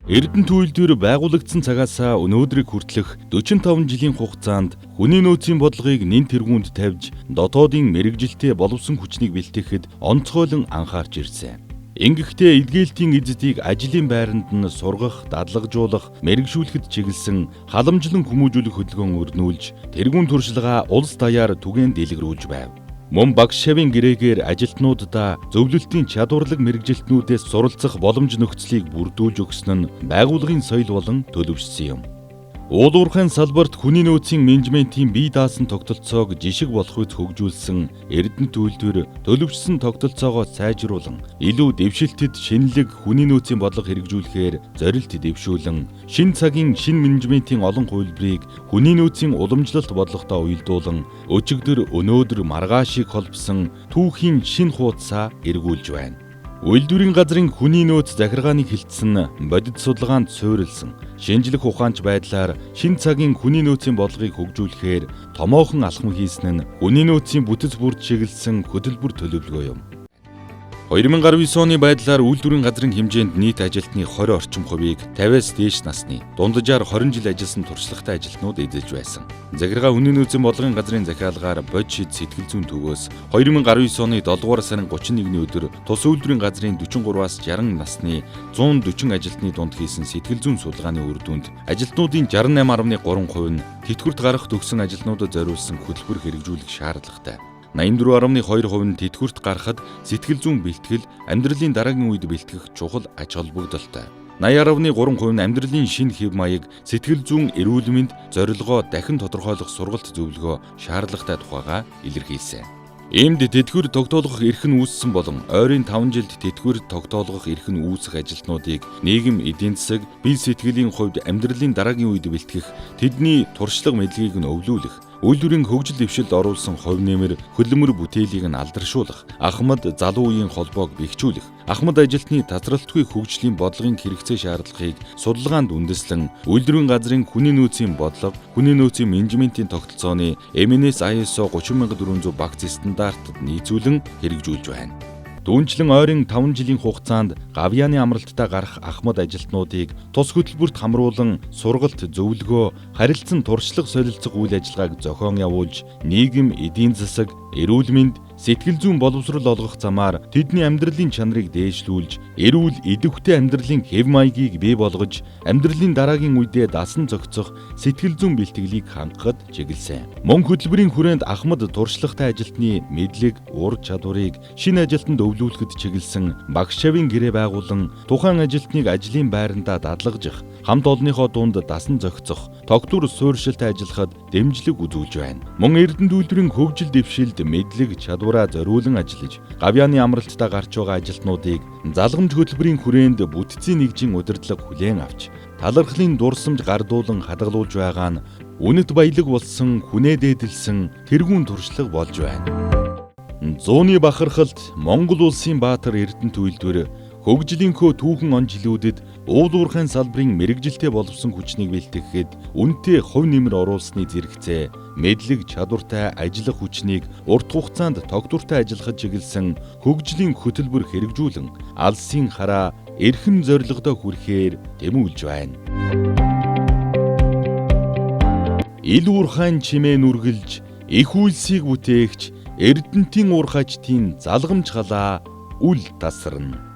Эрдэнэт үйлдвэр байгуулагдсан цагаас өнөөдрийг хүртэлх 45 жилийн хугацаанд хүний нөөцийн бодлогыг нэн тэргуунд тавьж дотоодын мэрэгжилтэй боловсон хүчнийг бэлтгэхэд онцгойлон анхаарч ирсэн. Ингэхдээ эдгээлтийн эздийг ажлын байранд нь сургах, дадлагжуулах, мэрэгшүүлэхэд чиглэсэн халамжлан хүмүүжүүлэх хөдөлгөөн өрнүүлж, тэргуун туршлагаа улс даяар түгээн дэлгэрүүлж байв. Мөн багш шавийн гэрээгээр ажилтнуудаа зөвлөлтийн чадварлаг мэрэгжилтнүүдээс суралцах боломж нөхцөлийг бүрдүүлж өгсөн нь байгууллагын соёл болон төлөвшсөн юм. Уулуурхайн салбарт хүний нөөцийн менежментийн бие даасан тогтолцоог жишг болохыг хөгжүүлсэн Эрдэнэт үйлдвэр төлөвшсөн тогтолцоогоо сайжруулан илүү дэвшилтэд шинэлэг хүний нөөцийн бодлого хэрэгжүүлэхээр зорилт дэвшүүлэн шин цагийн шин менежментийн олон хувилбарыг хүний нөөцийн уламжлалт бодлоготой уялдуулан өчигдөр өнөөдөр маргаашийг холбосон түүхийн шин хуудасаа эргүүлж байна. Үйлдвэрийн газрын хүний нөөц захиргааны хилцэн бодит судалгаанд суурилсан шинжлэх ухаанч байдлаар шин цагийн хүний нөөцийн бодлогыг хөгжүүлэхээр томоохон алхам хийсэн нь хүний нөөцийн бүтэц бүрд чиглэсэн хөтөлбөр төлөвлөгөө юм. 2019 оны байдлаар үйлдвэрийн газрын хэмжээнд нийт ажилтны 20 орчим хувийг 50-аас дээш насны дунджаар 20 жил ажилласан туршлагатай ажилтнууд эзэлж байсан. Захиргаа хүний нөөцийн бодлогын газрын захиалгаар бод шид сэтгэл зүйн төвөөс 2019 оны 7 дугаар сарын 31-ний өдөр тус үйлдвэрийн газрын 43-аас 60 насны 140 ажилтны дунд хийсэн сэтгэл зүйн судалгааны үр дүнд ажилтнуудын 68.3% нь тэтгэврт гарах төгссөн ажилтнуудад зориулсан хөтөлбөр хэрэгжүүлэх шаардлагатай. 84.2% нь тэтгэврт гарахад сэтгэл зүйн бэлтгэл, амьдралын дараагийн үед бэлтгэх чухал ач холбогдолтой. 80.3% нь амьдралын шинэ хэв маяг, сэтгэл зүйн эрүүл мэнд, зорилгоо дахин тодорхойлох сургалт зөвлөгөө шаардлагатай тухайга илэрхийлсэн. Иймд тэтгэвэр тогтоолгох эрх нь үүссэн болон ойрын 5 жилд тэтгэвэр тогтоолгох эрх нь үүсэх ажилтнуудыг нийгэм эдийн засаг, бие сэтгэлийн хувьд амьдралын дараагийн үед бэлтгэх, тэдний туршлага мэдлэгийг нь өвлүүлэх, үйлдвэрийн хөгжил дэвшилд оруулсан хувь нэмэр, хөдөлмөр бүтээлийг нь алдаршуулах, ахмад залуу үеийн холбоог бэхжүүлэх, ахмад ажилтны тасралтгүй хөгжлийн бодлогын хэрэгцээ шаардлагыг судалгаанд үндэслэн үйлдвэрийн газрын хүний нөөцийн бодлого, хүний нөөцийн менежментийн тогтолцооны MNS ISO 30400 багц стандартад нийцүүлэн хэрэгжүүлж байна. Түүнчлэн ойрын 5 жилийн хугацаанд гавьяаны амралттай гарах ахмад ажилтнуудыг тус хөтөлбөрт хамруулан сургалт зөвлөгөө, харилцан туршлага солилцох үйл ажиллагааг зохион явуулж, нийгэм, эдийн засаг, эрүүл мэнд, сэтгэл зүйн боловсрол олгох замаар тэдний амьдралын чанарыг дээшлүүлж, эрүүл идэвхтэй амьдралын хэв маягийг бий болгож, амьдралын дараагийн үедээ дасан зохицох сэтгэл зүйн бэлтгэлийг хангахад чиглэсэн. Мөн хөтөлбөрийн хүрээнд ахмад туршлагатай ажилтны мэдлэг, ур чадварыг шинэ ажилтнанд өвлүүлэхэд чиглэсэн багш шавийн гэрээ байгуулан тухайн ажилтныг ажлын байрандаа дадлагжих, хамт олонныхоо дунд дасан зохицох, тогтвор суурьшилтай ажиллахад дэмжлэг үзүүлж байна. Мөн Эрдэнэт үйлдвэрийн хөгжил дэвшилд мэдлэг, чадвараа зориулан ажиллаж, гавьяаны амралттай гарч байгаа ажилтнуудыг залгамж хөтөлбөрийн хүрээнд бүтцийн нэгжийн удирдлага хүлээн авч, талархлын дурсамж гардуулан хадгалуулж байгаа нь үнэт баялаг болсон хүнээ дээдэлсэн тэргүүн туршлага болж байна. Зууны бахархалд Монгол улсын баатар Эрдэнэт үйлдвэр хөгжлийнхөө түүхэн он жилүүдэд уулуурхайн салбарын мэрэгжилтэй боловсон хүчнийг бэлтгэхэд үнэтэй хувь нэмэр оруулсны зэрэгцээ, мэдлэг, чадвартай ажиллах хүчнийг урт хугацаанд тогтвортой ажиллахад чиглэсэн хөгжлийн хөтөлбөр хэрэгжүүлэн алсын хараа эрхэм зорилгодоо хүрэхээр тэмүүлж байна. Ил уурхайн чимээ нүргэлж, их үйлсийг бүтээгч Эрдэнэтийн уурхайчдын залгамж халаа үл тасарна.